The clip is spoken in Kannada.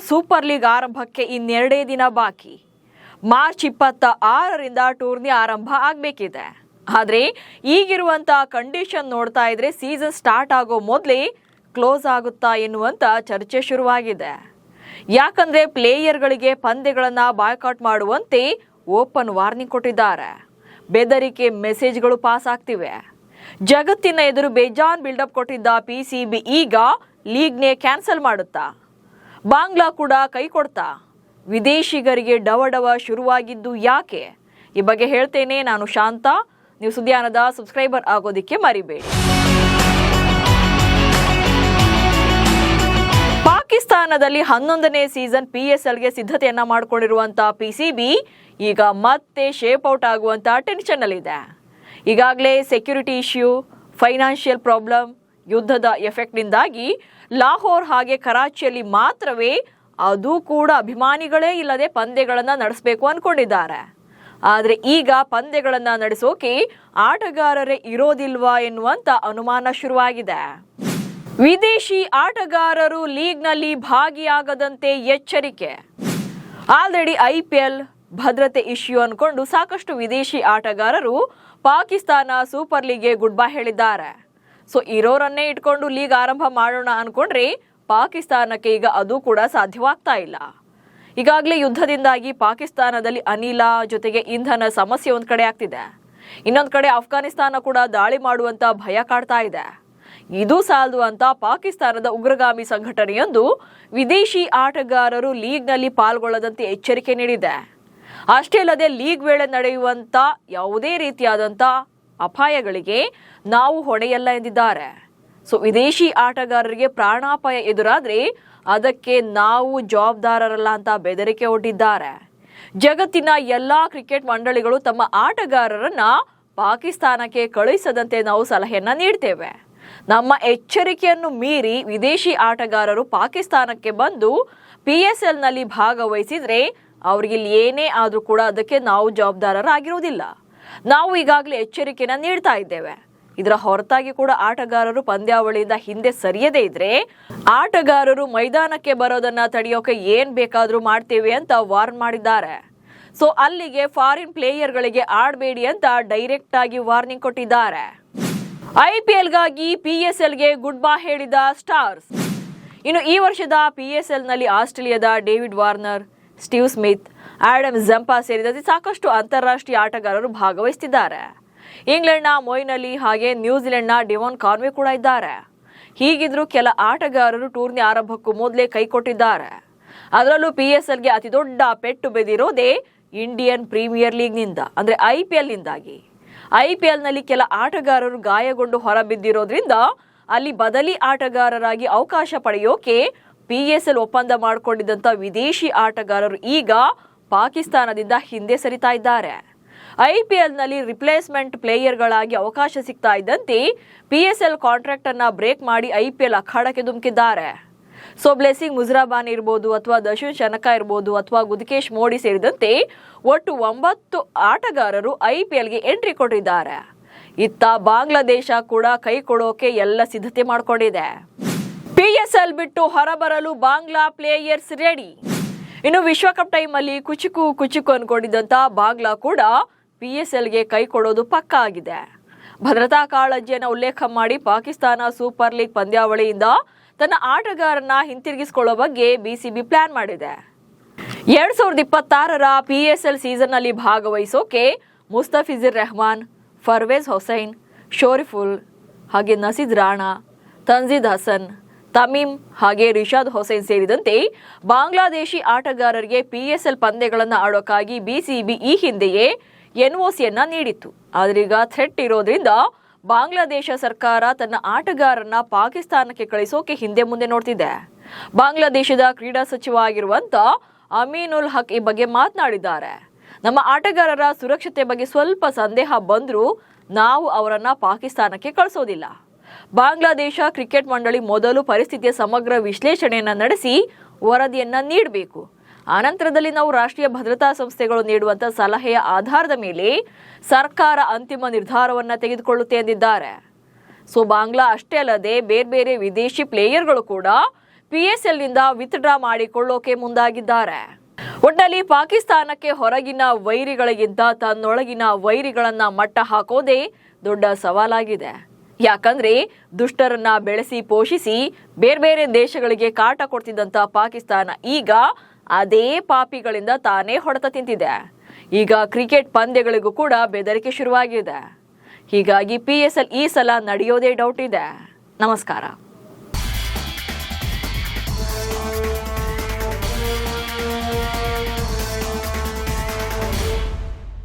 ಸೂಪರ್ ಲೀಗ್ ಆರಂಭಕ್ಕೆ ಇನ್ನೆರಡೇ ದಿನ ಬಾಕಿ. ಮಾರ್ಚ್ 26ರಿಂದ ಟೂರ್ನಿ ಆರಂಭ ಆಗಬೇಕಿದೆ. ಆದರೆ ಈಗಿರುವಂಥ ಕಂಡೀಷನ್ ನೋಡ್ತಾ ಇದ್ರೆ ಸೀಸನ್ ಸ್ಟಾರ್ಟ್ ಆಗೋ ಮೊದಲೇ ಕ್ಲೋಸ್ ಆಗುತ್ತಾ ಎನ್ನುವಂಥ ಚರ್ಚೆ ಶುರುವಾಗಿದೆ. ಯಾಕಂದರೆ ಪ್ಲೇಯರ್ಗಳಿಗೆ ಪಂದ್ಯಗಳನ್ನು ಬಾಯ್ಕಾಟ್ ಮಾಡುವಂತೆ ಓಪನ್ ವಾರ್ನಿಂಗ್ ಕೊಟ್ಟಿದ್ದಾರೆ. ಬೆದರಿಕೆ ಮೆಸೇಜ್ಗಳು ಪಾಸ್ ಆಗ್ತಿವೆ. ಜಗತ್ತಿನ ಎದುರು ಬೇಜಾನ್ ಬಿಲ್ಡಪ್ ಕೊಟ್ಟಿದ್ದ PCB ಈಗ ಲೀಗ್ನೇ ಕ್ಯಾನ್ಸಲ್ ಮಾಡುತ್ತಾ? ಬಾಂಗ್ಲಾ ಕೂಡ ಕೈ ಕೊಡ್ತಾ? ವಿದೇಶಿಗರಿಗೆ ಡವಡವ ಶುರುವಾಗಿದ್ದು ಯಾಕೆ? ಈ ಬಗ್ಗೆ ಹೇಳ್ತೇನೆ. ನಾನು ಶಾಂತ. ನೀವು ಸುದ್ದಿಯಾನದ ಸಬ್ಸ್ಕ್ರೈಬರ್ ಆಗೋದಿಕ್ಕೆ ಮರಿಬೇಡಿ. ಪಾಕಿಸ್ತಾನದಲ್ಲಿ 11ನೇ ಸೀಸನ್ PSLಗೆ ಸಿದ್ಧತೆಯನ್ನ ಮಾಡಿಕೊಂಡಿರುವಂತ PCB ಈಗ ಮತ್ತೆ ಶೇಪ್ ಔಟ್ ಆಗುವಂತ ಟೆನ್ಷನ್ ಅಲ್ಲಿದೆ. ಈಗಾಗಲೇ ಸೆಕ್ಯೂರಿಟಿ ಇಶ್ಯೂ, ಫೈನಾನ್ಷಿಯಲ್ ಪ್ರಾಬ್ಲಮ್, ಯುದ್ಧದ ಎಫೆಕ್ಟ್ನಿಂದಾಗಿ ಲಾಹೋರ್ ಹಾಗೆ ಕರಾಚಿಯಲ್ಲಿ ಮಾತ್ರವೇ, ಅದು ಕೂಡ ಅಭಿಮಾನಿಗಳೇ ಇಲ್ಲದೆ ಪಂದ್ಯಗಳನ್ನು ನಡೆಸಬೇಕು ಅಂದ್ಕೊಂಡಿದ್ದಾರೆ. ಆದರೆ ಈಗ ಪಂದ್ಯಗಳನ್ನು ನಡೆಸೋಕೆ ಆಟಗಾರರೇ ಇರೋದಿಲ್ವಾ ಎನ್ನುವಂತ ಅನುಮಾನ ಶುರುವಾಗಿದೆ. ವಿದೇಶಿ ಆಟಗಾರರು ಲೀಗ್ನಲ್ಲಿ ಭಾಗಿಯಾಗದಂತೆ ಎಚ್ಚರಿಕೆ. ಆಲ್ರೆಡಿ IPL ಭದ್ರತೆ ಇಶ್ಯೂ ಅನ್ಕೊಂಡು ಸಾಕಷ್ಟು ವಿದೇಶಿ ಆಟಗಾರರು ಪಾಕಿಸ್ತಾನ ಸೂಪರ್ ಲೀಗ್ಗೆ ಗುಡ್ ಬೈ ಹೇಳಿದ್ದಾರೆ. ಸೊ ಇರೋರನ್ನೇ ಇಟ್ಕೊಂಡು ಲೀಗ್ ಆರಂಭ ಮಾಡೋಣ ಅನ್ಕೊಂಡ್ರೆ ಪಾಕಿಸ್ತಾನಕ್ಕೆ ಈಗ ಅದು ಕೂಡ ಸಾಧ್ಯವಾಗ್ತಾ ಇಲ್ಲ. ಈಗಾಗಲೇ ಯುದ್ಧದಿಂದಾಗಿ ಪಾಕಿಸ್ತಾನದಲ್ಲಿ ಅನಿಲ ಜೊತೆಗೆ ಇಂಧನ ಸಮಸ್ಯೆ ಒಂದ್ ಕಡೆ ಆಗ್ತಿದೆ. ಇನ್ನೊಂದು ಕಡೆ ಅಫ್ಘಾನಿಸ್ತಾನ ಕೂಡ ದಾಳಿ ಮಾಡುವಂತ ಭಯ ಕಾಡ್ತಾ ಇದೆ. ಇದು ಸಾಲದು ಅಂತ ಪಾಕಿಸ್ತಾನದ ಉಗ್ರಗಾಮಿ ಸಂಘಟನೆಯೊಂದು ವಿದೇಶಿ ಆಟಗಾರರು ಲೀಗ್ನಲ್ಲಿ ಪಾಲ್ಗೊಳ್ಳದಂತೆ ಎಚ್ಚರಿಕೆ ನೀಡಿದೆ. ಅಷ್ಟೇ ಅಲ್ಲದೆ ಲೀಗ್ ವೇಳೆ ನಡೆಯುವಂತ ಯಾವುದೇ ರೀತಿಯಾದಂಥ ಅಪಾಯಗಳಿಗೆ ನಾವು ಹೊಣೆಯಲ್ಲ ಎಂದಿದ್ದಾರೆ. ಸೊ ವಿದೇಶಿ ಆಟಗಾರರಿಗೆ ಪ್ರಾಣಾಪಾಯ ಎದುರಾದ್ರೆ ಅದಕ್ಕೆ ನಾವು ಜವಾಬ್ದಾರರಲ್ಲ ಅಂತ ಬೆದರಿಕೆ ಒಡ್ಡಿದ್ದಾರೆ. ಜಗತ್ತಿನ ಎಲ್ಲಾ ಕ್ರಿಕೆಟ್ ಮಂಡಳಿಗಳು ತಮ್ಮ ಆಟಗಾರರನ್ನ ಪಾಕಿಸ್ತಾನಕ್ಕೆ ಕಳುಹಿಸದಂತೆ ನಾವು ಸಲಹೆಯನ್ನ ನೀಡ್ತೇವೆ. ನಮ್ಮ ಎಚ್ಚರಿಕೆಯನ್ನು ಮೀರಿ ವಿದೇಶಿ ಆಟಗಾರರು ಪಾಕಿಸ್ತಾನಕ್ಕೆ ಬಂದು PSLನಲ್ಲಿ ಭಾಗವಹಿಸಿದ್ರೆ ಅವ್ರಿಗೆ ಇಲ್ಲಿ ಏನೇ ಆದ್ರೂ ಕೂಡ ಅದಕ್ಕೆ ನಾವು ಜವಾಬ್ದಾರರಾಗಿರೋದಿಲ್ಲ. ನಾವು ಈಗಾಗಲೇ ಎಚ್ಚರಿಕೆನ ನೀಡ್ತಾ ಇದ್ದೇವೆ. ಇದರ ಹೊರತಾಗಿ ಕೂಡ ಆಟಗಾರರು ಪಂದ್ಯಾವಳಿಯಿಂದ ಹಿಂದೆ ಸರಿಯದೇ ಇದ್ರೆ ಆಟಗಾರರು ಮೈದಾನಕ್ಕೆ ಬರೋದನ್ನ ತಡೆಯೋಕೆ ಏನ್ ಬೇಕಾದ್ರೂ ಮಾಡ್ತೇವೆ ಅಂತ ವಾರ್ನ್ ಮಾಡಿದ್ದಾರೆ. ಸೊ ಅಲ್ಲಿಗೆ ಫಾರಿನ್ ಪ್ಲೇಯರ್ಗಳಿಗೆ ಆಡಬೇಡಿ ಅಂತ ಡೈರೆಕ್ಟ್ ಆಗಿ ವಾರ್ನಿಂಗ್ ಕೊಟ್ಟಿದ್ದಾರೆ. IPLಗಾಗಿ PSLಗೆ ಗುಡ್ ಬೈ ಹೇಳಿದ ಸ್ಟಾರ್ಸ್. ಇನ್ನು ಈ ವರ್ಷದ PSLನಲ್ಲಿ ಆಸ್ಟ್ರೇಲಿಯಾದ David Warner, Steve Smith, Adam Zampa ಸೇರಿದಂತೆ ಸಾಕಷ್ಟು ಅಂತಾರಾಷ್ಟ್ರೀಯ ಆಟಗಾರರು ಭಾಗವಹಿಸುತ್ತಿದ್ದಾರೆ. ಇಂಗ್ಲೆಂಡ್ನ ಮೊಯಿನ್ ಅಲಿ ಹಾಗೆ ನ್ಯೂಜಿಲೆಂಡ್ನ ಡೆವಾನ್ ಕಾನ್ವೆ ಕೂಡ ಇದ್ದಾರೆ. ಹೀಗಿದ್ರೂ ಕೆಲ ಆಟಗಾರರು ಟೂರ್ನಿ ಆರಂಭಕ್ಕೂ ಮೊದಲೇ ಕೈ ಕೊಟ್ಟಿದ್ದಾರೆ. ಅದರಲ್ಲೂ PSLಗೆ ಅತಿ ದೊಡ್ಡ ಪೆಟ್ಟು ಬೆದಿರೋದೇ ಇಂಡಿಯನ್ ಪ್ರೀಮಿಯರ್ ಲೀಗ್ನಿಂದ, ಅಂದ್ರೆ IPLನಿಂದಾಗಿ. IPLನಲ್ಲಿ ಕೆಲ ಆಟಗಾರರು ಗಾಯಗೊಂಡು ಹೊರಬಿದ್ದಿರೋದ್ರಿಂದ ಅಲ್ಲಿ ಬದಲಿ ಆಟಗಾರರಾಗಿ ಅವಕಾಶ ಪಡೆಯೋಕೆ PSL ಒಪ್ಪಂದ ಮಾಡಿಕೊಂಡಿದ್ದಂಥ ವಿದೇಶಿ ಆಟಗಾರರು ಈಗ ಪಾಕಿಸ್ತಾನದಿಂದ ಹಿಂದೆ ಸರಿತಾ ಇದ್ದಾರೆ. IPLನಲ್ಲಿ ರಿಪ್ಲೇಸ್ಮೆಂಟ್ ಪ್ಲೇಯರ್ಗಳಾಗಿ ಅವಕಾಶ ಸಿಗ್ತಾ ಇದ್ದಂತೆ PSL ಕಾಂಟ್ರಾಕ್ಟ್ ಅನ್ನ ಬ್ರೇಕ್ ಮಾಡಿ IPL ಅಖಾಡಕ್ಕೆ ಧುಮುಕಿದ್ದಾರೆ. ಸೊ ಬ್ಲೆಸಿಂಗ್ ಮುಜರಾಬಾನಿ ಇರ್ಬೋದು, ಅಥವಾ ದಶುನ್ ಶನಕ ಇರ್ಬೋದು, ಅಥವಾ ಗುದಕೇಶ್ ಮೋಡಿ ಸೇರಿದಂತೆ ಒಟ್ಟು 9 ಆಟಗಾರರು IPLಗೆ ಎಂಟ್ರಿ ಕೊಟ್ಟಿದ್ದಾರೆ. ಇತ್ತ ಬಾಂಗ್ಲಾದೇಶ ಕೂಡ ಕೈ ಕೊಡೋಕೆ ಎಲ್ಲ ಸಿದ್ಧತೆ ಮಾಡಿಕೊಂಡಿದೆ. PSL ಬಿಟ್ಟು ಹೊರಬರಲು ಬಾಂಗ್ಲಾ ಪ್ಲೇಯರ್ಸ್ ರೆಡಿ. ಇನ್ನು ವಿಶ್ವಕಪ್ ಟೈಮಲ್ಲಿ ಕುಚುಕು ಅನ್ಕೊಂಡಿದ್ದಂತ ಬಾಂಗ್ಲಾ ಕೂಡ PSLಗೆ ಕೈ ಕೊಡೋದು ಪಕ್ಕಾ ಆಗಿದೆ. ಭದ್ರತಾ ಕಾಳಜಿಯನ್ನು ಉಲ್ಲೇಖ ಮಾಡಿ ಪಾಕಿಸ್ತಾನ ಸೂಪರ್ ಲೀಗ್ ಪಂದ್ಯಾವಳಿಯಿಂದ ತನ್ನ ಆಟಗಾರನ್ನ ಹಿಂತಿರುಗಿಸಿಕೊಳ್ಳೋ ಬಗ್ಗೆ BCB ಪ್ಲಾನ್ ಮಾಡಿದೆ. 2026ರ PSL ಸೀಸನ್ನಲ್ಲಿ ಭಾಗವಹಿಸೋಕೆ ಮುಸ್ತಫಿಜುರ್ ರೆಹಮಾನ್, ಫರ್ವೇಜ್ ಹುಸೈನ್, ಶೋರಿಫುಲ್ ಹಾಗೆ ನಸೀದ್ ರಾಣಾ, ತನ್ಜೀದ್ ಹಸನ್, ತಮೀಮ್ ಹಾಗೆ ರಿಷಾದ್ ಹುಸೈನ್ ಸೇರಿದಂತೆ ಬಾಂಗ್ಲಾದೇಶಿ ಆಟಗಾರರಿಗೆ PSL ಪಂದ್ಯಗಳನ್ನು ಆಡೋಕ್ಕಾಗಿ BCB ಈ ಹಿಂದೆಯೇ NOCಯನ್ನ ನೀಡಿತ್ತು. ಆದ್ರೀಗ ಥ್ರೆಟ್ ಇರೋದ್ರಿಂದ ಬಾಂಗ್ಲಾದೇಶ ಸರ್ಕಾರ ತನ್ನ ಆಟಗಾರರನ್ನ ಪಾಕಿಸ್ತಾನಕ್ಕೆ ಕಳಿಸೋಕೆ ಹಿಂದೆ ಮುಂದೆ ನೋಡ್ತಿದೆ. ಬಾಂಗ್ಲಾದೇಶದ ಕ್ರೀಡಾ ಸಚಿವ ಆಗಿರುವಂತ ಅಮೀನುಲ್ ಹಕ್ ಈ ಬಗ್ಗೆ ಮಾತನಾಡಿದ್ದಾರೆ. ನಮ್ಮ ಆಟಗಾರರ ಸುರಕ್ಷತೆ ಬಗ್ಗೆ ಸ್ವಲ್ಪ ಸಂದೇಹ ಬಂದರೂ ನಾವು ಅವರನ್ನ ಪಾಕಿಸ್ತಾನಕ್ಕೆ ಕಳಿಸೋದಿಲ್ಲ. ಬಾಂಗ್ಲಾದೇಶ ಕ್ರಿಕೆಟ್ ಮಂಡಳಿ ಮೊದಲು ಪರಿಸ್ಥಿತಿಯ ಸಮಗ್ರ ವಿಶ್ಲೇಷಣೆಯನ್ನ ನಡೆಸಿ ವರದಿಯನ್ನ ನೀಡಬೇಕು. ಆನಂತರದಲ್ಲಿ ನಾವು ರಾಷ್ಟ್ರೀಯ ಭದ್ರತಾ ಸಂಸ್ಥೆಗಳು ನೀಡುವಂತ ಸಲಹೆಯ ಆಧಾರದ ಮೇಲೆ ಸರ್ಕಾರ ಅಂತಿಮ ನಿರ್ಧಾರವನ್ನ ತೆಗೆದುಕೊಳ್ಳುತ್ತೆ ಎಂದಿದ್ದಾರೆ. ಸೊ ಬಾಂಗ್ಲಾ ಅಷ್ಟೇ ಅಲ್ಲದೆ ಬೇರೆ ಬೇರೆ ವಿದೇಶಿ ಪ್ಲೇಯರ್ಗಳು ಕೂಡ PSL ನಿಂದ ವಿತ್ಡ್ರಾ ಮಾಡಿಕೊಳ್ಳೋಕೆ ಮುಂದಾಗಿದ್ದಾರೆ. ಒಟ್ಟಲ್ಲಿ ಪಾಕಿಸ್ತಾನಕ್ಕೆ ಹೊರಗಿನ ವೈರಿಗಳಿಗಿಂತ ತನ್ನೊಳಗಿನ ವೈರಿಗಳನ್ನ ಮಟ್ಟ ಹಾಕೋದೇ ದೊಡ್ಡ ಸವಾಲಾಗಿದೆ. ಯಾಕಂದ್ರೆ ದುಷ್ಟರನ್ನ ಬೆಳೆಸಿ ಪೋಷಿಸಿ ಬೇರೆ ಬೇರೆ ದೇಶಗಳಿಗೆ ಕಾಟ ಕೊಡ್ತಿದ್ದಂತ ಪಾಕಿಸ್ತಾನ ಈಗ ಅದೇ ಪಾಪಿಗಳಿಂದ ತಾನೇ ಹೊಡೆತ ತಿಂತಿದೆ. ಈಗ ಕ್ರಿಕೆಟ್ ಪಂದ್ಯಗಳಿಗೂ ಕೂಡ ಬೆದರಿಕೆ ಶುರುವಾಗಿದೆ. ಹೀಗಾಗಿ PSL ಈ ಸಲ ನಡೆಯೋದೇ ಡೌಟ್ ಇದೆ. ನಮಸ್ಕಾರ.